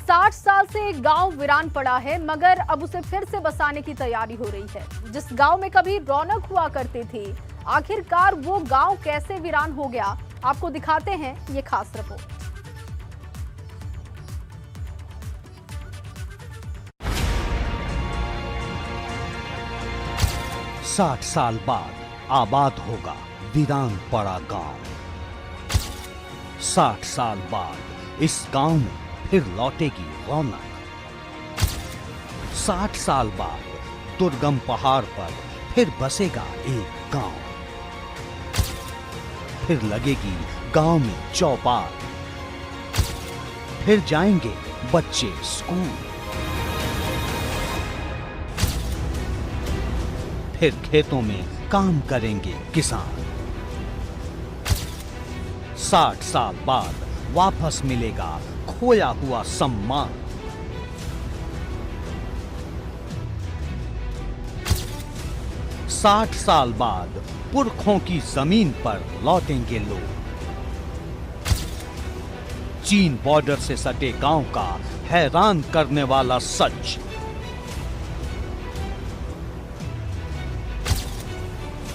60 साल से एक गांव वीरान पड़ा है, मगर अब उसे फिर से बसाने की तैयारी हो रही है। जिस गांव में कभी रौनक हुआ करती थी, आखिरकार वो गांव कैसे वीरान हो गया, आपको दिखाते हैं ये खास रिपोर्ट। साठ साल बाद आबाद होगा वीरान पड़ा गांव। 60 साल बाद इस गांव में फिर लौटेगी रौनक। 60 साल बाद दुर्गम पहाड़ पर फिर बसेगा एक गांव। फिर लगेगी गांव में चौपाल। फिर जाएंगे बच्चे स्कूल। फिर खेतों में काम करेंगे किसान। 60 साल बाद वापस मिलेगा खोया हुआ सम्मान। साठ साल बाद पुरखों की जमीन पर लौटेंगे लोग। चीन बॉर्डर से सटे गांव का हैरान करने वाला सच।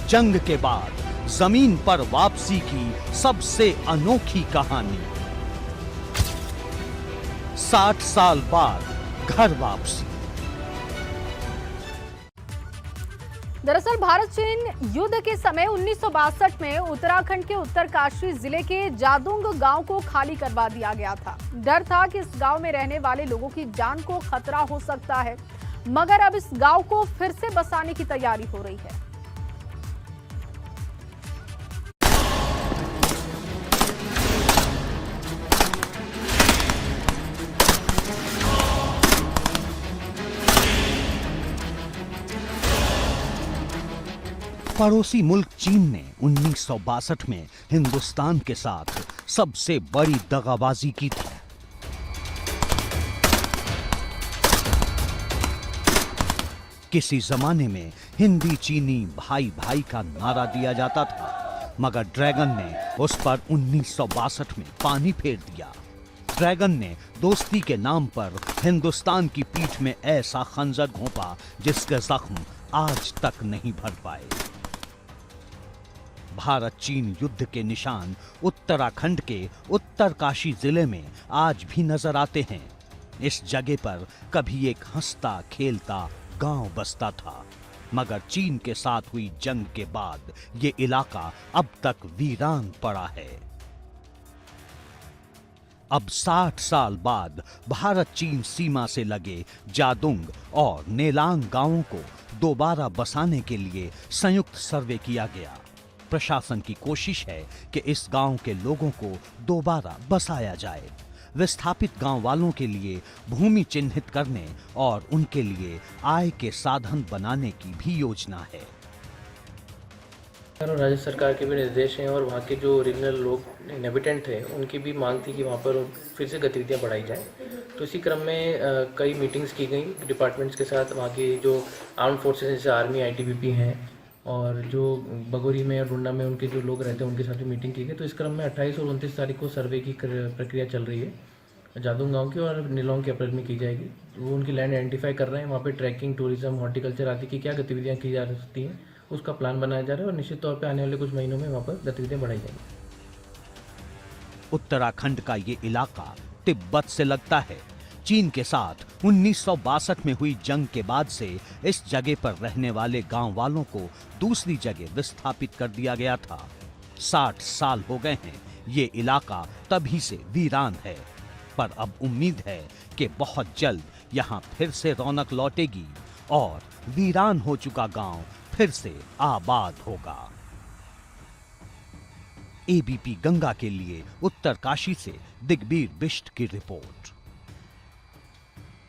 जंग के बाद जमीन पर वापसी की सबसे अनोखी कहानी। 60 साल बाद घर वापसी। दरअसल भारत चीन युद्ध के समय 1962 में उत्तराखंड के उत्तरकाशी जिले के जादुंग गांव को खाली करवा दिया गया था। डर था कि इस गांव में रहने वाले लोगों की जान को खतरा हो सकता है, मगर अब इस गांव को फिर से बसाने की तैयारी हो रही है। पड़ोसी मुल्क चीन ने 1962 में हिंदुस्तान के साथ सबसे बड़ी दगाबाजी की थी। किसी जमाने में हिंदी चीनी भाई भाई का नारा दिया जाता था, मगर ड्रैगन ने उस पर 1962 में पानी फेर दिया। ड्रैगन ने दोस्ती के नाम पर हिंदुस्तान की पीठ में ऐसा खंजर घोंपा जिसके जख्म आज तक नहीं भर पाए। भारत चीन युद्ध के निशान उत्तराखंड के उत्तरकाशी जिले में आज भी नजर आते हैं। इस जगह पर कभी एक हंसता खेलता गांव बसता था, मगर चीन के साथ हुई जंग के बाद ये इलाका अब तक वीरान पड़ा है। अब 60 साल बाद भारत चीन सीमा से लगे जादुंग और नेलांग गांवों को दोबारा बसाने के लिए संयुक्त सर्वे किया गया। प्रशासन की कोशिश है कि इस गांव के लोगों को दोबारा बसाया जाए। विस्थापित गांव वालों के लिए भूमि चिन्हित करने और उनके लिए आय के साधन बनाने की भी योजना है। राज्य सरकार के भी निर्देश हैं और वहाँ के जो ओरिजिनल लोग इनहेबिटेंट थे उनकी भी मांग थी कि वहाँ पर फिर से गतिविधियाँ बढ़ाई जाएं। तो इसी क्रम में कई मीटिंग्स की गई डिपार्टमेंट्स के साथ। वहाँ के जो आर्म फोर्सेस जैसे आर्मी, आईटीबीपी हैं और जो बगोरी में और डुंडा में उनके जो लोग रहते हैं उनके साथ भी मीटिंग की गई। तो इस क्रम में 28 और 29 तारीख को सर्वे की प्रक्रिया चल रही है जादुंग गांव की, और नीलोंग के अप्रैल में की जाएगी। वो उनकी लैंड आइडेंटिफाई कर रहे हैं। वहाँ पे ट्रैकिंग, टूरिज्म, हॉर्टिकल्चर आदि की क्या गतिविधियाँ की जा सकती हैं उसका प्लान बनाया जा रहा है, और निश्चित तौर पर आने वाले कुछ महीनों में वहाँ पर गतिविधियाँ बढ़ाई जाएंगी। उत्तराखंड का ये इलाका तिब्बत से लगता है। चीन के साथ 1962 में हुई जंग के बाद से इस जगह पर रहने वाले गांव वालों को दूसरी जगह विस्थापित कर दिया गया था। 60 साल हो गए हैं ये इलाका तभी से वीरान है, पर अब उम्मीद है कि बहुत जल्द यहाँ फिर से रौनक लौटेगी और वीरान हो चुका गांव फिर से आबाद होगा। एबीपी गंगा के लिए उत्तरकाशी से दिग्बीर बिष्ट की रिपोर्ट।